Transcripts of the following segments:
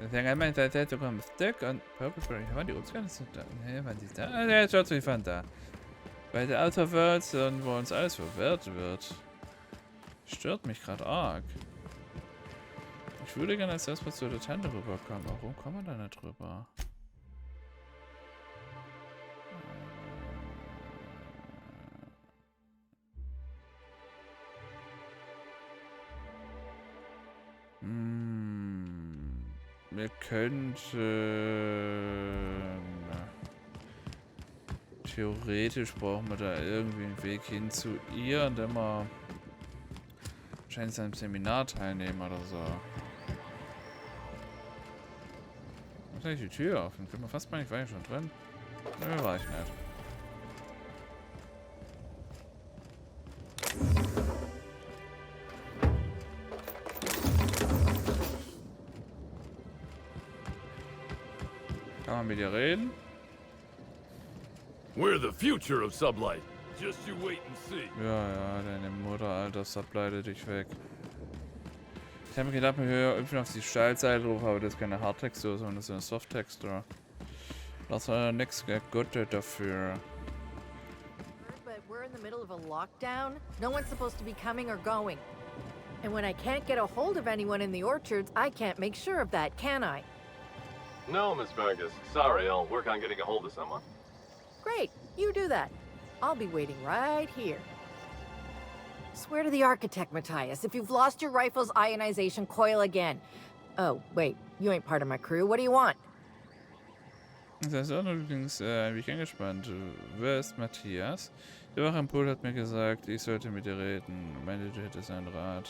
Deswegen einmal der Seite kommt Stück und Purple waren die uns ganz da. Nee, waren die da? Ah, ja, jetzt schaut von da. Bei der TheOuterWorlds und wo uns alles verwehrt wird. Stört mich gerade arg. Ich würde gerne als erstes mal zu der Tante rüberkommen. Warum kommen wir da nicht rüber? Wir könnten theoretisch brauchen wir da irgendwie einen Weg hin zu ihr, indem wir wahrscheinlich an einem Seminar teilnehmen oder so. Was ist eigentlich die Tür offen? Können wir fast mal nicht, war ich schon drin? Nö, war ich nicht. Kann man mit dir reden? We're the future of Sublight. Just you wait and see. Ja, deine Mutter, Alter, subleitet dich weg. Ich habe mir gedacht, wir hüpfen auf die Steilseite drauf, aber das ist keine Hardtextur, sondern das ist eine Softtextur. Das war nichts Gutes dafür. But we're in the middle of a lockdown. No one's supposed to be coming or going. And when I can't get a hold of anyone in the orchards, I can't make sure of that, can I? No, Miss Vargas. Sorry, I'll work on getting a hold of someone. Great, you do that. I'll be waiting right here. Swear to the architect, Matthias, if you've lost your rifle's ionization coil again. Oh, wait, you ain't part of my crew. What do you want? Das ist auch übrigens ein wenig angespannt. Wer ist Matthias? Der Wache am Pool hat mir gesagt, ich sollte mit dir reden. Meinte, du hättest einen Rat.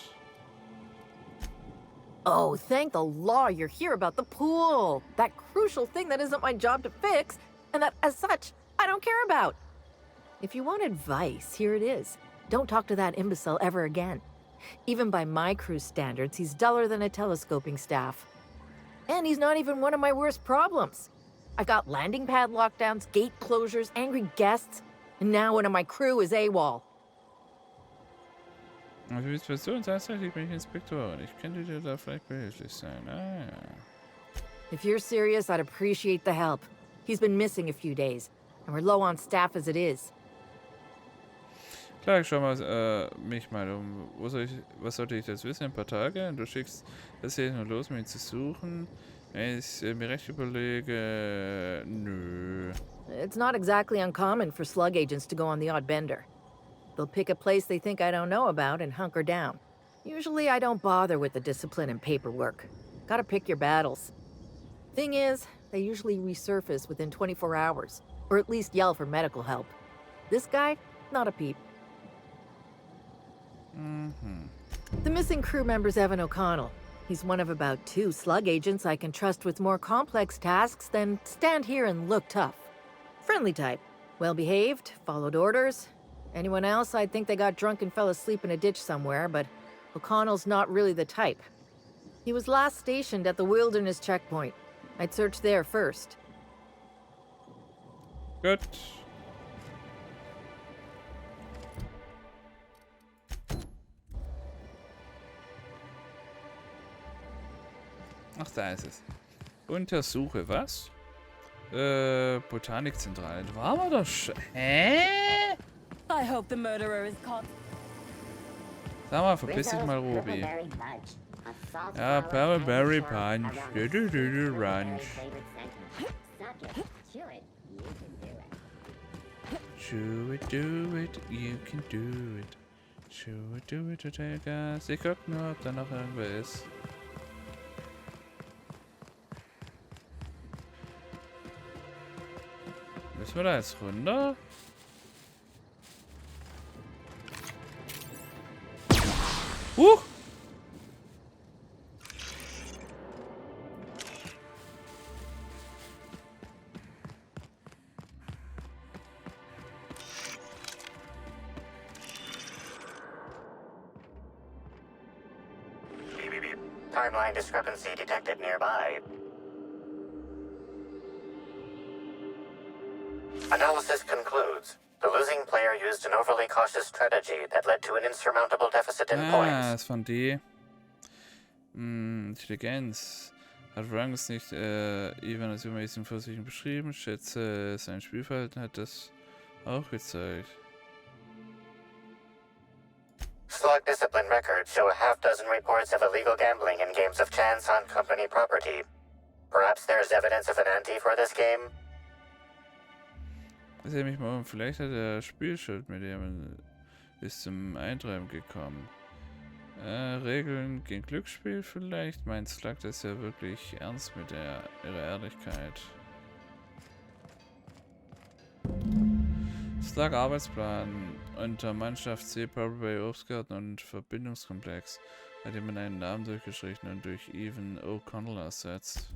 Oh, thank the law you're here about the pool. That crucial thing that isn't my job to fix, and that, as such, I don't care about. If you want advice, here it is. Don't talk to that imbecile ever again. Even by my crew's standards, he's duller than a telescoping staff. And he's not even one of my worst problems. I got landing pad lockdowns, gate closures, angry guests, and now one of my crew is AWOL. Für die Situation tatsächlich bin ich Inspektorin. Ich könnte dir da vielleicht behilflich sein. Ah, ja. If you're serious, I'd appreciate the help. He's been missing a few days, and we're low on staff as it is. Klar, ich schau mal mich mal um. Was sollte ich das wissen? Ein paar Tage? Du schickst das hier nur los, mich zu suchen. Wenn ich mir recht überlege. Nö. It's not exactly uncommon for slug agents to go on the odd bender. They'll pick a place they think I don't know about and hunker down. Usually I don't bother with the discipline and paperwork. Gotta pick your battles. Thing is, they usually resurface within 24 hours, or at least yell for medical help. This guy, not a peep. The missing crew member's Evan O'Connell. He's one of about 2 slug agents I can trust with more complex tasks than stand here and look tough. Friendly type. Well-behaved, followed orders. Anyone else, I'd think they got drunk and fell asleep in a ditch somewhere, but O'Connell's not really the type. He was last stationed at the Wilderness checkpoint. I'd search there first. Gut. Ach, da ist es. Untersuche was? Botanikzentrale. Da waren wir doch schon. Hä? I hope the murderer is caught. Sag mal, verpiss dich mal, Ruby. Ja, Berry Punch. Ranch. Do it, you can do it. Do it, take us. Ich guck nur, ob da noch irgendwer ist. Müssen wir da jetzt runter? Timeline discrepancy detected nearby. Analysis concludes. The losing player used an overly cautious strategy that led to an insurmountable deficit in points. Das von die. Intelligenz. Hat Frank nicht Ivan als übermäßig vorsichtig beschrieben? Schätze, sein Spielverhalten hat das auch gezeigt. Slug discipline records show a half-dozen reports of illegal gambling in games of chance on company property. Perhaps there's evidence of an ante for this game? Das hätte mich mal um. Vielleicht hat er Spielschild mit dem ist zum Eintreiben gekommen. Regeln gegen Glücksspiel vielleicht? Meint Slug das ja wirklich ernst mit ihrer Ehrlichkeit. Slug Arbeitsplan unter Mannschaft C, Probably Obstgarten und Verbindungskomplex. Hat jemand einen Namen durchgestrichen und durch Evan O'Connell ersetzt.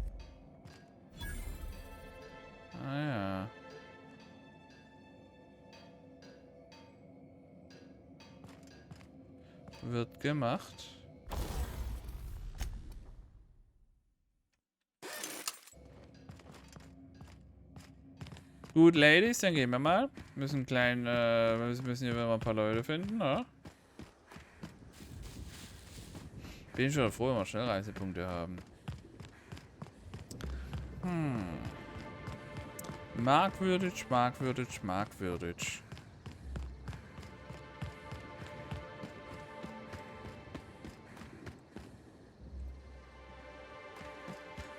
Ah ja. Wird gemacht. Gut, Ladies, dann gehen wir mal. Müssen wir müssen hier mal ein paar Leute finden, oder? Bin schon froh, wenn wir Schnellreisepunkte haben. Merkwürdig, merkwürdig, merkwürdig.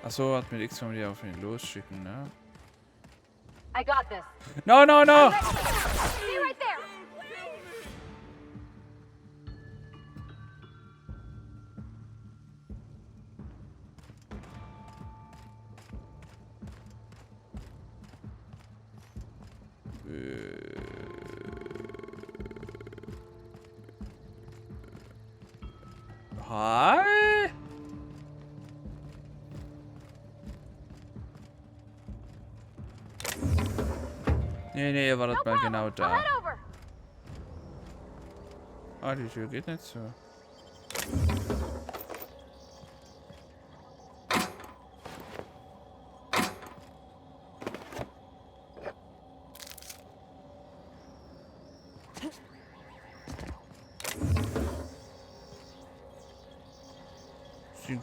Achso, hat mit X kann man die auf ihn losschicken, ne? I got this. No, no, no! Stay right there. Hi? Nee, ihr wartet mal genau da. Head over. Ah, die Tür geht nicht so.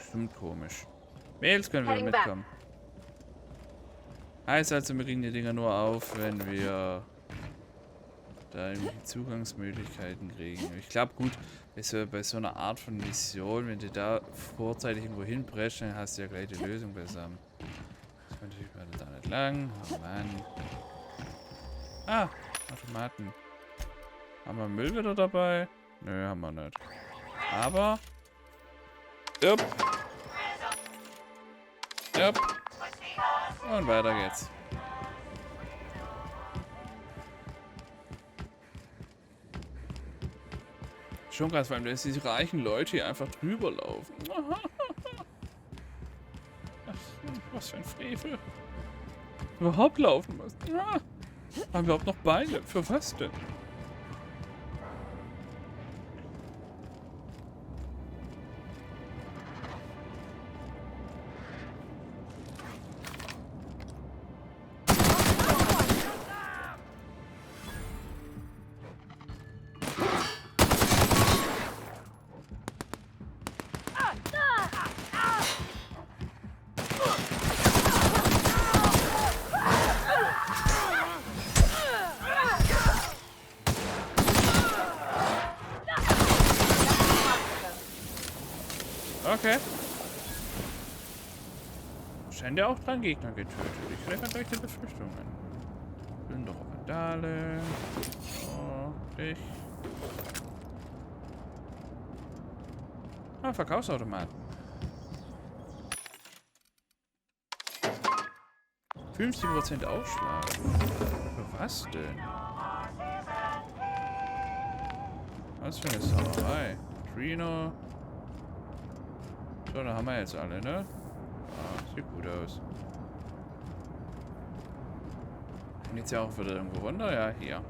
Stimmt komisch. Mails können wir mitkommen. Heißt also, wir kriegen die Dinger nur auf, wenn wir da irgendwelche Zugangsmöglichkeiten kriegen. Ich glaube, gut, bei so einer Art von Mission, wenn du da vorzeitig irgendwo hinpresst, dann hast du ja gleich die Lösung beisammen. Das ist natürlich da nicht lang. Oh Mann. Ah, Automaten. Haben wir Müll wieder dabei? Nö, haben wir nicht. Aber... Jupp. Jupp. Und weiter geht's. Schon krass, weil da diese reichen Leute hier einfach drüber laufen. Ach, was für ein Frevel. Überhaupt laufen müssen. Haben wir überhaupt noch Beine? Für was denn? Okay. Scheint ja auch 3 Gegner getötet. Ich rechne gleich die Befürchtungen. Plünderer Vandale. Oh, dich. Ah, Verkaufsautomaten. 50% Aufschlag. Für was denn? Was für eine Sauerei. Trino. So, da haben wir jetzt alle, ne? Ah, sieht gut aus. Geht's ja auch wieder irgendwo runter? Ja, hier.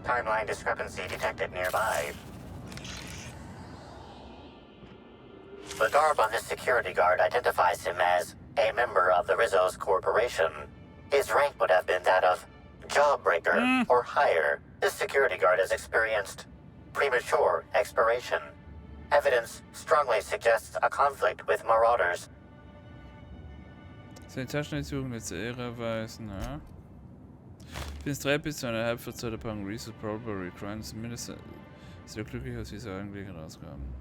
Timeline discrepancy detected nearby. The garb on this security guard identifies him as a member of the Rizzo's corporation. His rank would have been that of jawbreaker or higher. This security guard has experienced premature expiration Evidence strongly suggests a conflict with marauders. Seine Taschendurchsuchung letzte Ehre weisen, ja. Bis 3 bis 2,5 verzeiht der Packung Reset Probable Crimes. Zumindest sehr glücklich aus dieser Angelegenheit rauskamen.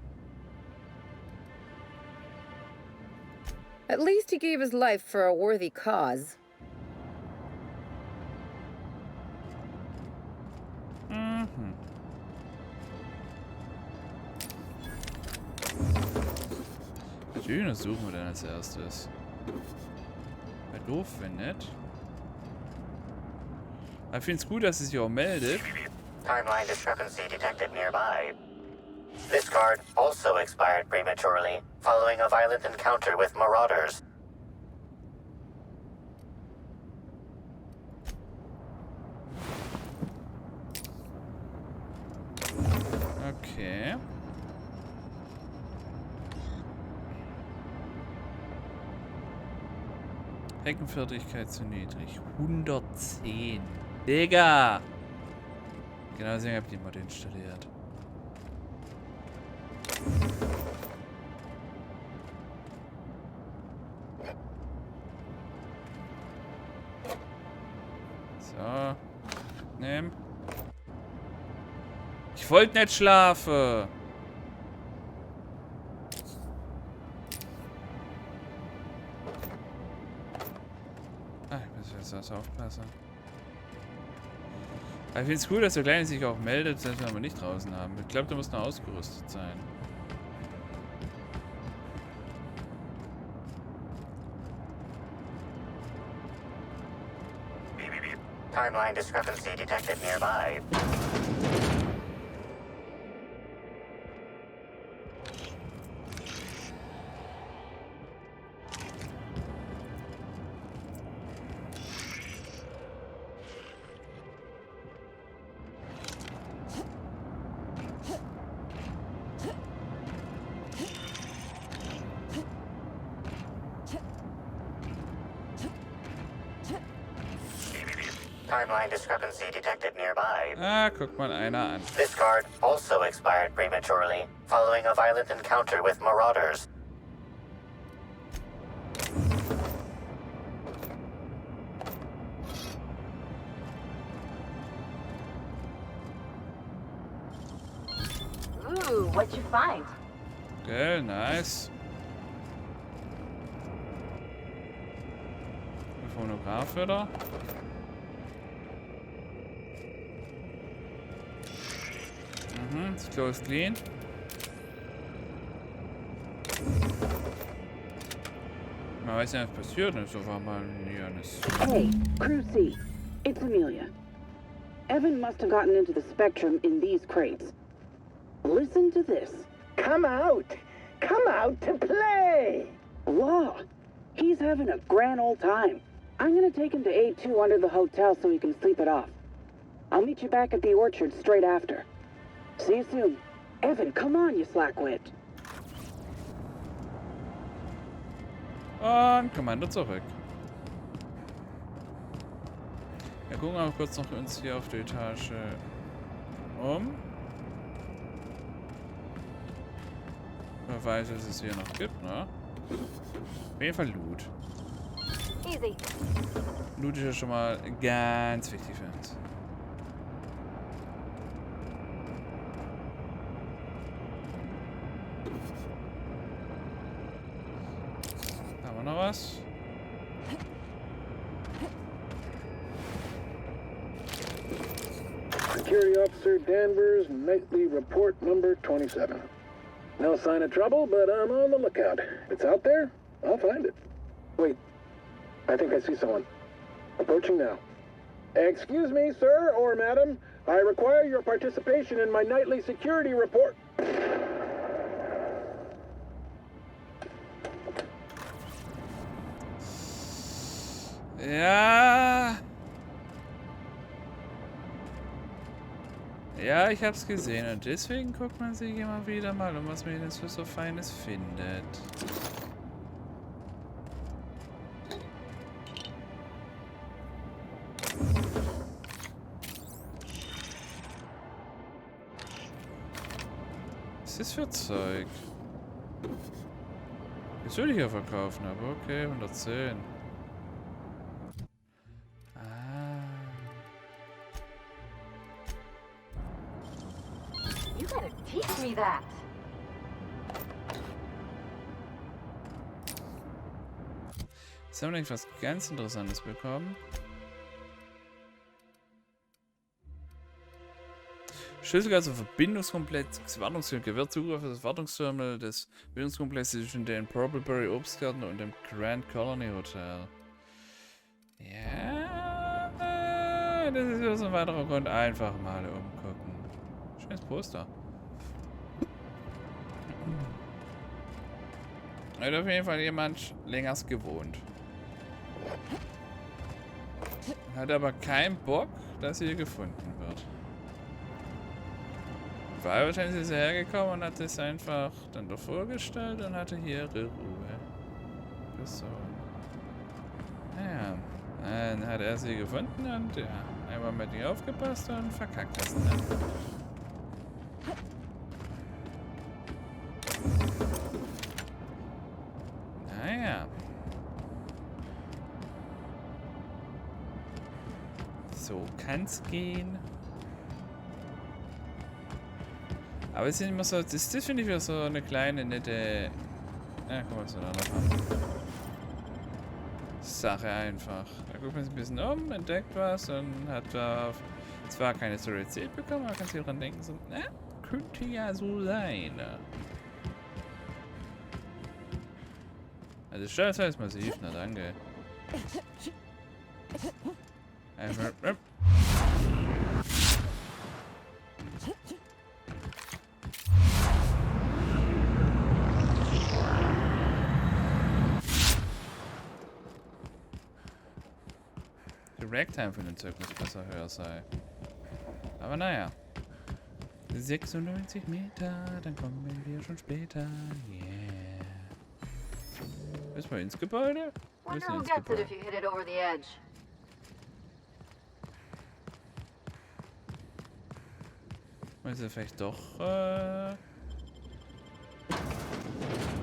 At least he gave his life for a worthy cause. Mhm. Natürlich untersuchen wir dann als erstes. Weil doof, wenn nicht. Aber ich finde es gut, dass es sich auch meldet. Timeline discrepancy detected nearby. This card also expired prematurely, following a violent encounter with marauders. Okay. Heckenfertigkeit zu niedrig. 110. Digga! Genau deswegen habt ihr die Mod installiert. So. Nehmen. Ich wollte nicht schlafen. Ah, ich muss jetzt aufpassen. Aber ich finde es cool, dass der Kleine sich auch meldet, selbst wenn wir nicht draußen haben. Ich glaube, der muss noch ausgerüstet sein. Timeline discrepancy detected nearby. Timeline discrepancy detected nearby. Ah, guck mal einer an. This card also expired prematurely, following a violent encounter with marauders. Ooh, what'd you find? Okay, nice. Der Phonograph wieder. Das Klo ist clean. Man weiß ja, was passiert ist. So war mal nie eines. Hey, Crew C. It's Amelia. Evan must have gotten into the spectrum in these crates. Listen to this. Come out! Come out to play! Law. He's having a grand old time. I'm gonna take him to A2 under the hotel so he can sleep it off. I'll meet you back at the orchard straight after. See you soon. Evan, come on, you slackwit. Und Kommando zurück. Wir gucken aber kurz noch uns hier auf der Etage um. Wer weiß, was es hier noch gibt, ne? Auf jeden Fall Loot. Easy. Loot ist ja schon mal ganz wichtig für uns. Haben wir noch was? Security Officer Danvers, nightly report number 27. No sign of trouble, but I'm on the lookout. It's out there, I'll find it. Wait, I think I see someone. Approaching now. Excuse me, sir or madam. I require your participation in my nightly security report. Ja. Ja, ich hab's gesehen und deswegen guckt man sich immer wieder mal um, was man denn für so Feines findet. Was ist das das für Zeug? Das will ich ja verkaufen, aber okay, 110. You gotta teach me that. Jetzt haben wir nämlich was ganz Interessantes bekommen. Schlüssel zum Verbindungskomplex, Wartungsterminal, gewährt Zugriff auf das Wartungsterminal des Verbindungskomplexes zwischen dem Probleberry Obstgarten und dem Grand Colony Hotel. Ja, das ist wieder so ein weiterer Grund. Einfach mal umgucken. Schönes Poster. Hat auf jeden Fall jemand längers gewohnt. Hat aber keinen Bock, dass hier gefunden wird. War wahrscheinlich ist er hergekommen und hat es einfach dann doch vorgestellt und hatte hier ihre Ruhe. So. Naja, dann hat er sie gefunden und ja, einmal mit ihr aufgepasst und verkackt das dann. Naja. So kann's gehen. Aber es ist immer so, das finde ich wieder so eine kleine, nette, ja, guck mal, so eine Sache einfach. Da guckt man sich ein bisschen um, entdeckt was und hat da zwar keine Story erzählt bekommen, aber kann sich daran denken, so, na, könnte ja so sein. Also Steuerzahl ist massiv, na danke. Ragtime von dem Zeug muss besser höher sein. Aber naja. 96 Meter, dann kommen wir schon später. Yeah. Müssen wir ins Gebäude? Wonder who gets it if you hit it over the edge. Müssen wir vielleicht doch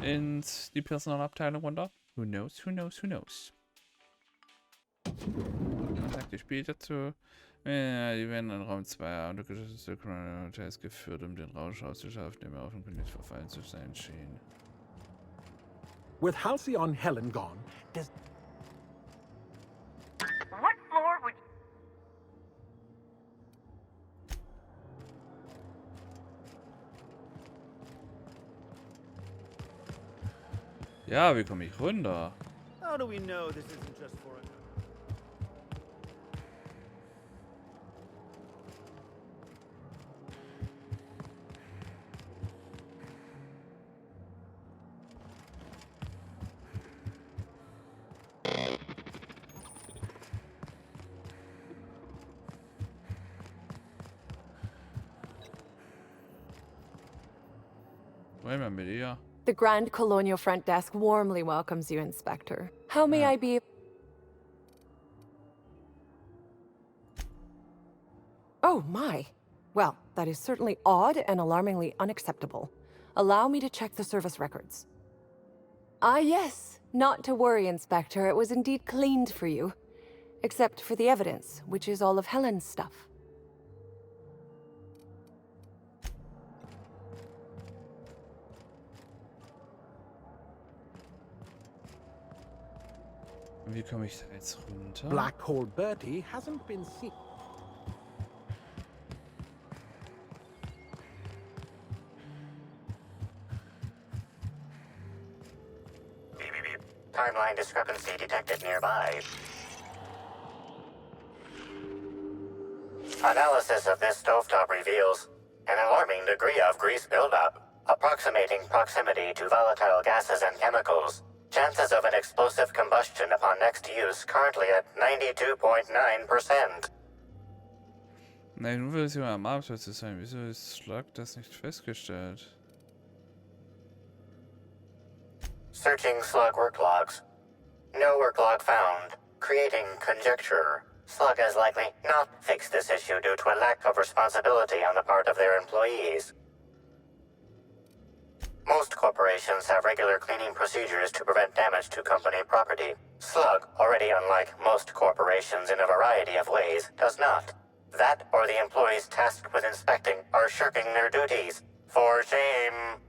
ins die Personalabteilung runter? Who knows, who knows, who knows. Man sagt die Spiel dazu. Ja, die werden in Raum 2 untergeschütztes Hotels geführt, um den Rausch auszuschaffen, der mir offenkundig verfallen zu sein schien. With Halsey on Helen gone, does... What floor would... Ja, wie komme ich runter? How do we know this isn't just for a... Wo immer mit ihr? The Grand Colonial Front Desk warmly welcomes you, Inspector. How may I be... Oh, my. Well, that is certainly odd and alarmingly unacceptable. Allow me to check the service records. Ah, yes. Not to worry, Inspector. It was indeed cleaned for you. Except for the evidence, which is all of Helen's stuff. Wie komme ich da jetzt runter? Black Hole Bertie hasn't been seen. Beep, beep, beep. Timeline discrepancy detected nearby. Analysis of this stovetop reveals an alarming degree of grease buildup, approximating proximity to volatile gases and chemicals. Chances of an explosive combustion upon next use currently at 92.9%. Nein, nur will es ja am Arbeitsplatz sein. Wieso ist Schlag das nicht festgestellt? Searching slug work logs. No work log found. Creating conjecture. Slug has likely not fixed this issue due to a lack of responsibility on the part of their employees. Most corporations have regular cleaning procedures to prevent damage to company property. Slug, already unlike most corporations in a variety of ways, does not. That or the employees tasked with inspecting are shirking their duties. For shame.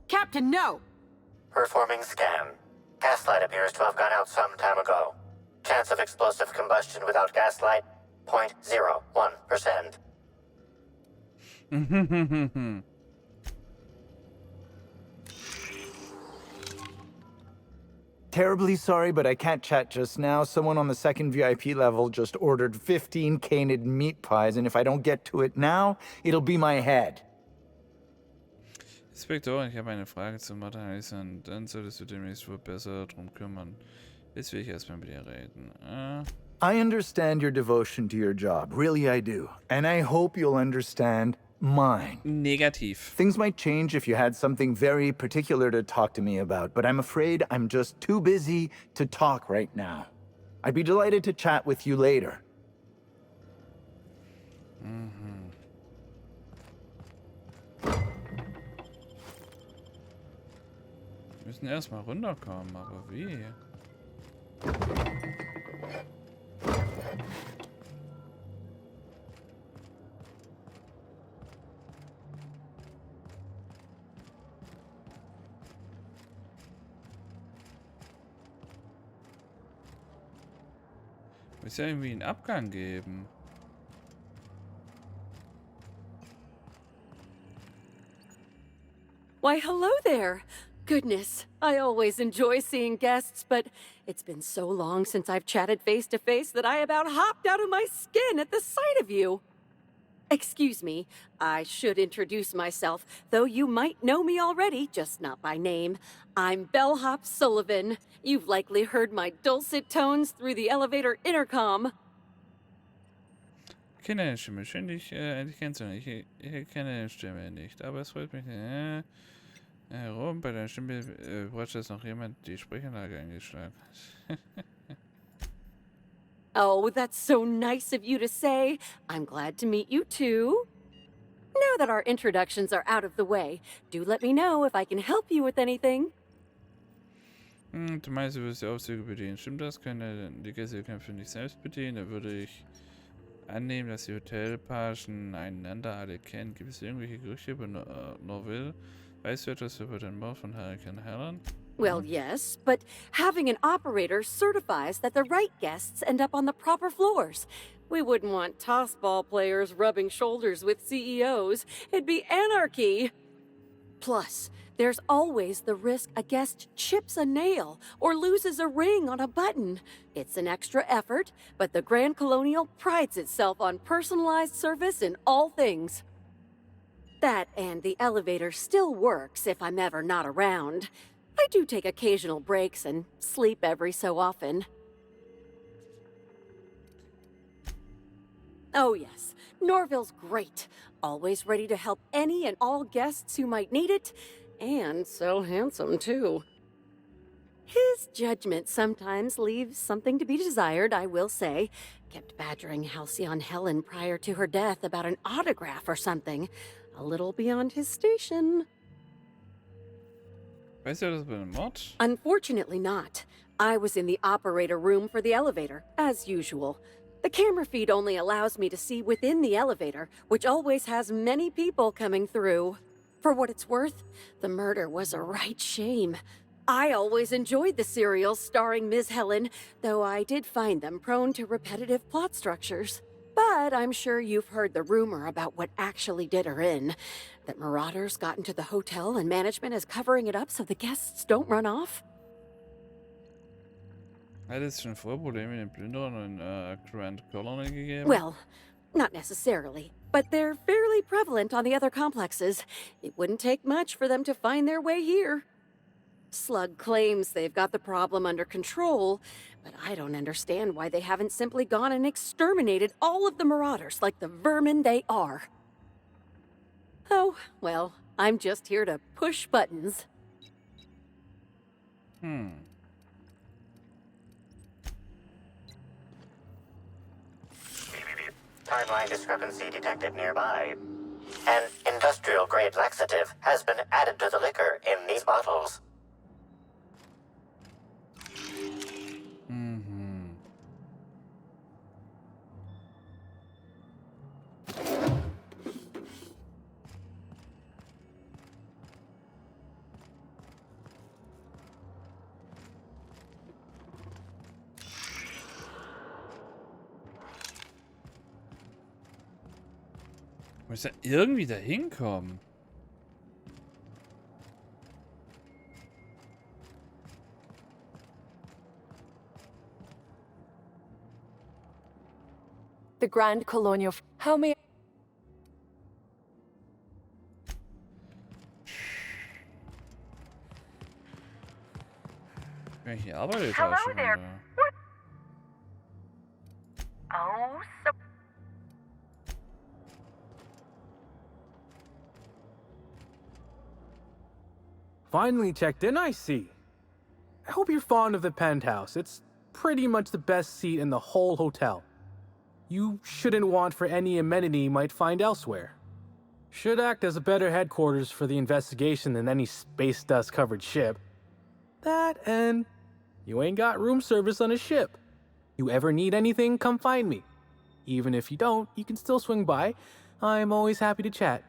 Captain, no! Performing scan. Gaslight appears to have gone out some time ago. Chance of explosive combustion without gaslight, 0.01%. Terribly sorry, but I can't chat just now. Someone on the second VIP level just ordered 15 canid meat pies, and if I don't get to it now, it'll be my head. Inspektor, ich habe eine Frage zum Datei und dann solltest du demnächst wohl besser drum kümmern. Jetzt will ich erstmal mit dir reden. I understand your devotion to your job. Really, I do. And I hope you'll understand mine. Negativ. Things might change if you had something very particular to talk to me about, but I'm afraid I'm just too busy to talk right now. I'd be delighted to chat with you later. Wir müssen erstmal runterkommen, aber wie? Muss ja irgendwie einen Abgang geben. Why, hello there. Goodness, I always enjoy seeing guests, but it's been so long since I've chatted face to face that I about hopped out of my skin at the sight of you. Excuse me, I should introduce myself, though you might know me already, just not by name. I'm Bellhop Sullivan. You've likely heard my dulcet tones through the elevator intercom. Ich kenne deine Stimme. Schön, dich endlich kennenzulernen. Ich kenne deine Stimme nicht, aber es freut mich. Herum, bei deiner Stimme bräuchte es noch jemand, die Sprechanlage eingeschlagen hat. Oh, that's so nice of you to say. I'm glad to meet you too. Now that our introductions are out of the way, do let me know if I can help you with anything. Du meinst, du wirst die Aufzüge bedienen. Stimmt das? Die Gäste können für dich selbst bedienen. Da würde ich annehmen, dass die Hotelpagen einander alle kennen. Gibt es irgendwelche Gerüchte über Norville? Weißt du etwas über den Mord von Hurricane Helen? Well, yes, but having an operator certifies that the right guests end up on the proper floors. We wouldn't want tossball players rubbing shoulders with CEOs. It'd be anarchy. Plus, there's always the risk a guest chips a nail or loses a ring on a button. It's an extra effort, but the Grand Colonial prides itself on personalized service in all things. That and the elevator still works if I'm ever not around. I do take occasional breaks and sleep every so often. Oh yes, Norville's great. Always ready to help any and all guests who might need it. And so handsome, too. His judgment sometimes leaves something to be desired, I will say. Kept badgering Halcyon Helen prior to her death about an autograph or something. A little beyond his station. Weißt du das bei dem Mord? Unfortunately not. I was in the operator room for the elevator, as usual. The camera feed only allows me to see within the elevator, which always has many people coming through. For what it's worth, the murder was a right shame. I always enjoyed the serials starring Ms. Helen, though I did find them prone to repetitive plot structures. But I'm sure you've heard the rumor about what actually did her in. That marauders got into the hotel and management is covering it up so the guests don't run off. Hat es schon vor Probleme mit den Plünderern in Grand Colony gegeben? Well, not necessarily, but they're fairly prevalent on the other complexes. It wouldn't take much for them to find their way here. Slug claims they've got the problem under control, but I don't understand why they haven't simply gone and exterminated all of the marauders like the vermin they are. Oh, well, I'm just here to push buttons. Timeline discrepancy detected nearby. An industrial-grade laxative has been added to the liquor in these bottles. Muss ja irgendwie da hinkommen. The Grand Colonial. How may. Ja, hier arbeitet Hello er schon there. da. What? Oh, so. Finally checked in, I see. I hope you're fond of the penthouse. It's pretty much the best seat in the whole hotel. You shouldn't want for any amenity you might find elsewhere. Should act as a better headquarters for the investigation than any space dust covered ship. That and you ain't got room service on a ship. You ever need anything, come find me. Even if you don't, you can still swing by. I'm always happy to chat.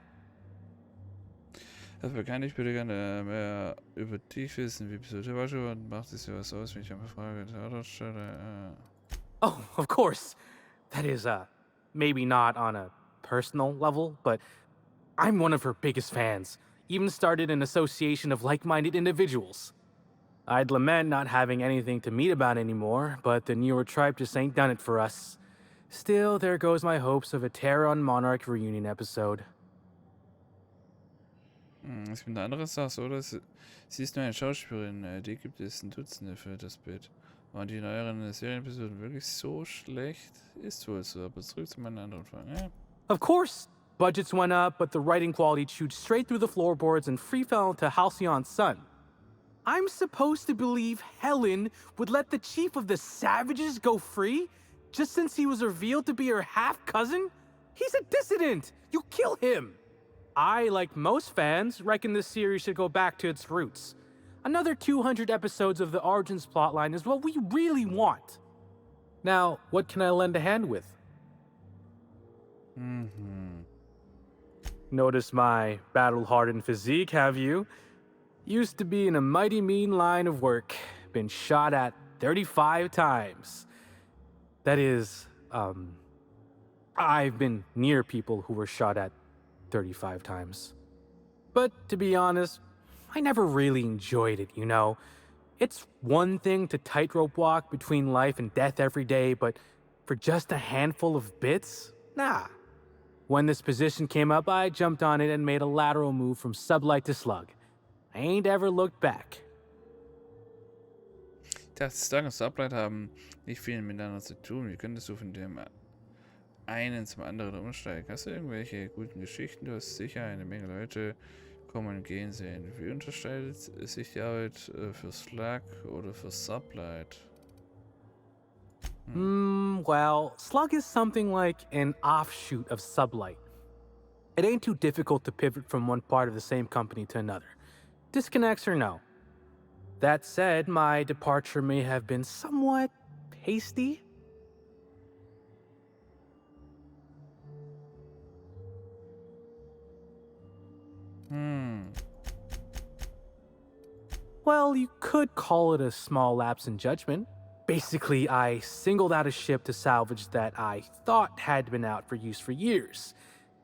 Also kann ich bitte gerne mehr über dich wissen. Wie bist du der Wasche und macht es dir was aus, wenn ich eine Frage dort stelle? Oh, of course. That is, maybe not on a personal level, but I'm one of her biggest fans. Even started an association of like-minded individuals. I'd lament not having anything to meet about anymore, but the newer tribe just ain't done it for us. Still, there goes my hopes of a Terran Monarch reunion episode. Es gibt eine andere Sache, oder? Sie ist nur eine Schauspielerin. Die gibt es ein Dutzende für das Bild. Waren die neueren Serienepisoden wirklich so schlecht? Ist wohl so, aber zurück zu meinen anderen Fragen. Ja. Of course, budgets went up, but the writing quality chewed straight through the floorboards and free fell into Halcyon's son. I'm supposed to believe Helen would let the chief of the savages go free just since he was revealed to be her half-cousin? He's a dissident! You kill him! I, like most fans, reckon this series should go back to its roots. Another 200 episodes of the Origins plotline is what we really want. Now, what can I lend a hand with? Notice my battle-hardened physique, have you? Used to be in a mighty mean line of work. Been shot at 35 times. That is, I've been near people who were shot at 35 times. But to be honest, I never really enjoyed it, you know? It's one thing to tightrope walk between life and death every day, but for just a handful of bits? Nah. When this position came up, I jumped on it and made a lateral move from sublight to slug. I ain't ever looked back. Ich dachte, Slug und Sublight haben nicht viel miteinander zu tun. Wie könntest du von dem einen zum anderen umsteigen? Hast du irgendwelche guten Geschichten? Du hast sicher eine Menge Leute kommen und gehen sehen. Wie unterscheidet sich die Arbeit für Slug oder für Sublight? Well, Slug is something like an offshoot of Sublight. It ain't too difficult to pivot from one part of the same company to another. Disconnects or no. That said, my departure may have been somewhat hasty. Well, you could call it a small lapse in judgment. Basically, I singled out a ship to salvage that I thought had been out for use for years.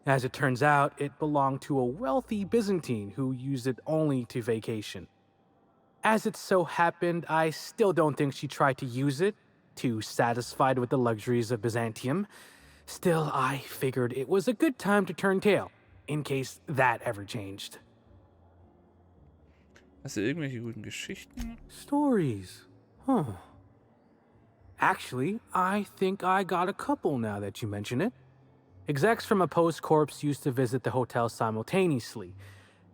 As it turns out, it belonged to a wealthy Byzantine who used it only to vacation. As it so happened, I still don't think she tried to use it, too satisfied with the luxuries of Byzantium. Still, I figured it was a good time to turn tail, in case that ever changed. Hast du irgendwelche guten Geschichten? Stories? Huh. Actually, I think I got a couple now that you mention it. Execs from a post-corps used to visit the hotel simultaneously.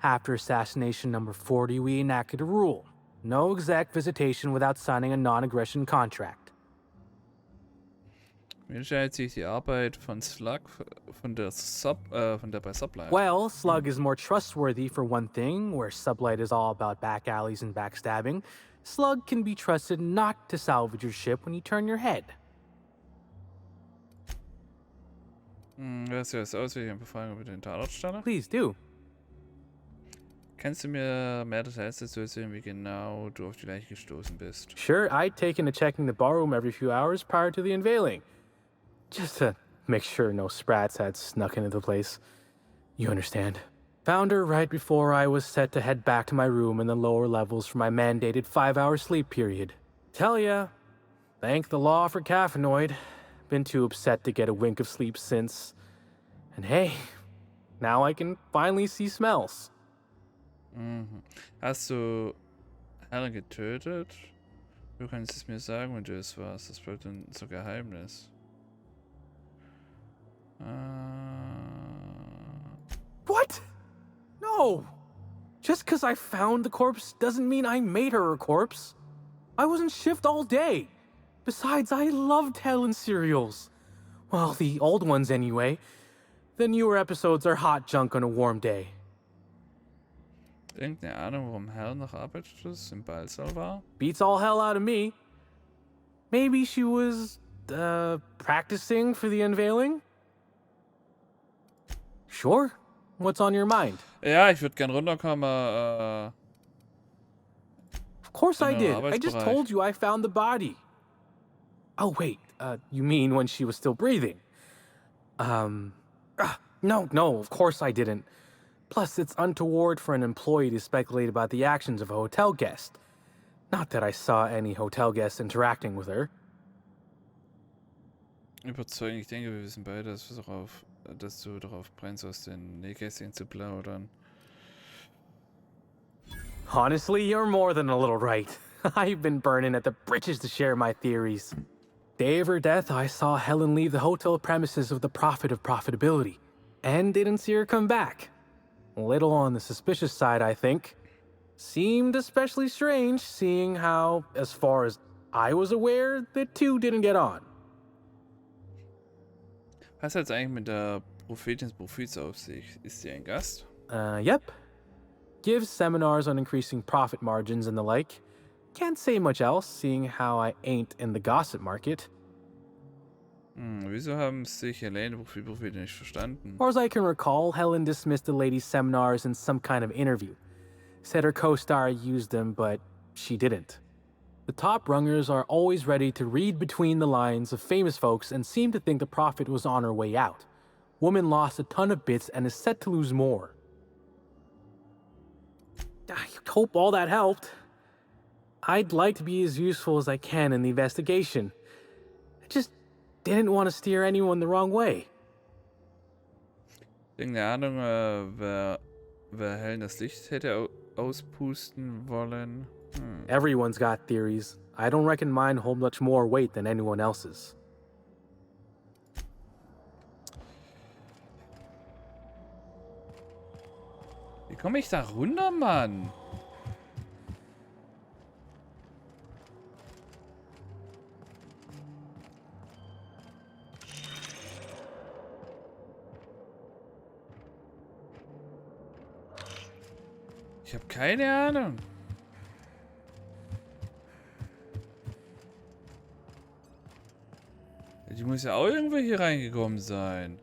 After assassination number 40, we enacted a rule. No exec visitation without signing a non-aggression contract. Mir entscheidet sich die Arbeit von Slug von der bei Sublight. Well, Slug is more trustworthy for one thing, where Sublight is all about back alleys and backstabbing. Slug can be trusted not to salvage your ship when you turn your head. Hörst du das aus, wie ich eine Befragung über den Tatort stelle? Please do. Kannst du mir mehr Details dazu erzählen, wie genau du auf die Leiche gestoßen bist? Sure, I'd taken to checking the ballroom every few hours prior to the unveiling. Just to make sure no sprats had snuck into the place. You understand. Found her right before I was set to head back to my room in the lower levels for my mandated 5-hour sleep period. Tell ya, thank the law for caffeinoid. Been too upset to get a wink of sleep since. And hey, now I can finally see smells. Hast du Helen getötet? Du kannst es mir sagen, wenn du es warst. Das bleibt unser Geheimnis. What? No! Just because I found the corpse doesn't mean I made her a corpse. I was on shift all day. Besides, I loved Helen serials. Well, the old ones anyway. The newer episodes are hot junk on a warm day. Irgendeine Ahnung, warum Helen noch arbeitet ist, im Ballsaal war? Beats all hell out of me. Maybe she was, practicing for the unveiling? Sure. What's on your mind? Ja, ich würde gern runterkommen, Of course I did. I just told you I found the body. Oh, wait. You mean when she was still breathing? No, of course I didn't. Plus, it's untoward for an employee to speculate about the actions of a hotel guest. Not that I saw any hotel guests interacting with her. Überzeugend, ich denke, wir wissen beide, dass du darauf brennst, aus den Nähkästchen zu plaudern. Honestly, you're more than a little right. I've been burning at the britches to share my theories. Day of her death, I saw Helen leave the hotel premises with the profit of profitability, and didn't see her come back. A little on the suspicious side, I think. Seemed especially strange, seeing how, as far as I was aware, the two didn't get on. Was hat's eigentlich mit der Prophetin des Profits auf sich? Ist sie ein Gast? Yep. Gives seminars on increasing profit margins and the like. Can't say much else, seeing how I ain't in the gossip market. Wieso haben sich Helene und Prophet nicht verstanden? As far as I can recall, Helen dismissed the lady's seminars in some kind of interview. Said her co-star used them, but she didn't. The top rungers are always ready to read between the lines of famous folks and seem to think the prophet was on her way out. Woman lost a ton of bits and is set to lose more. I hope all that helped. I'd like to be as useful as I can in the investigation. I just didn't want to steer anyone the wrong way. Irgendeine Ahnung, wer Helen das Licht hätte auspusten wollen? Everyone's got theories. I don't reckon mine hold much more weight than anyone else's. Wie komme ich da runter, Mann? Ich habe keine Ahnung. Die muss ja auch irgendwo hier reingekommen sein.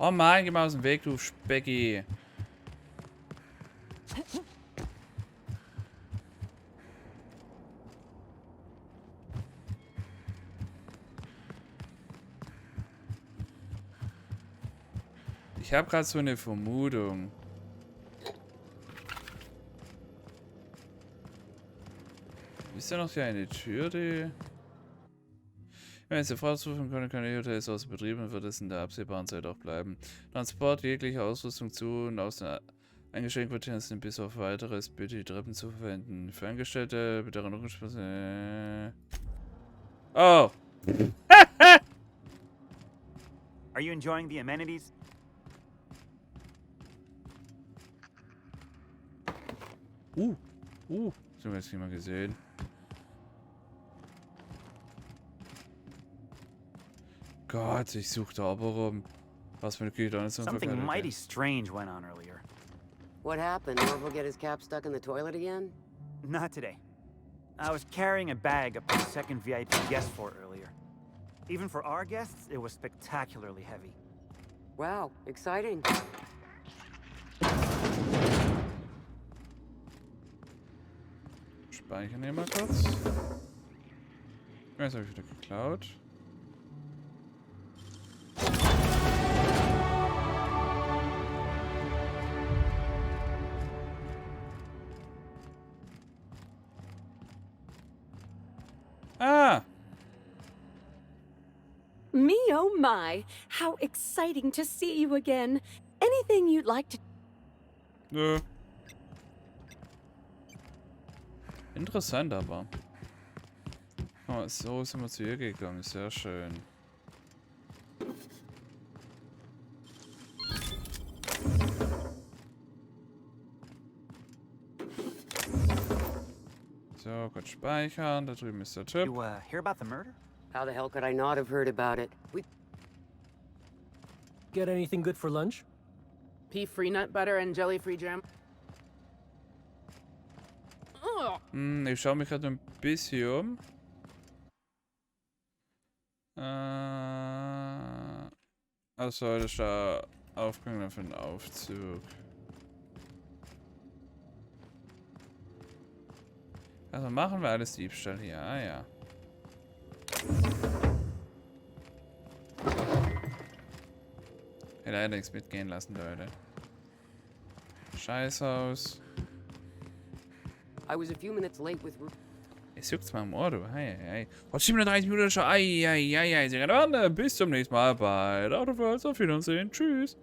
Oh Mann, geh mal aus dem Weg, du Specki. Ich habe gerade so eine Vermutung. Ist da noch hier eine Tür, die... Wenn es der Frau zuführen kann, kann der Hotel ist außer Betrieb und wird es in der absehbaren Zeit auch bleiben. Transport jeglicher Ausrüstung zu und aus den Eingeschränkt wird es bis auf weiteres, bitte die Treppen zu verwenden. Für Angestellte, bitte Erinnerungsspaß. Oh! Are you enjoying the amenities? Das haben wir jetzt nicht mal gesehen. Gott, ich suche da aber rum. Was mit Geht, Something mighty strange went on earlier. What happened? Orville get his cap stuck in the toilet again? Not today. I was carrying a bag up to the second VIP guest floor earlier. Even for our guests, it was spectacularly heavy. Wow, exciting. Speichern wir mal kurz. Jetzt habe ich wieder geklaut. Ah! Me, oh my. How exciting to see you again. Anything you'd like to... Nö. Interessant aber. Oh, so sind wir zu ihr gekommen. Sehr schön. So, kurz speichern. Da drüben ist der Typ. You hear about the murder? How the hell could I not have heard about it? We get anything good for lunch? Pea-free nut butter and jelly-free jam. Ich schaue mich gerade ein bisschen um. Also, das ist der Aufgang für den Aufzug. Also machen wir alles Diebstahl hier. Ah ja. Hätte leider nichts mitgehen lassen, Leute. Scheißhaus. I was a few minutes late with... Es juckt's mal im Ohr, du. Hei, hei. Heute 37 Minuten schon. Ei, ei, ei, ei. Sehr gerne. Bis zum nächsten Mal bei TheOuterWorlds. Auf Wiedersehen. Tschüss.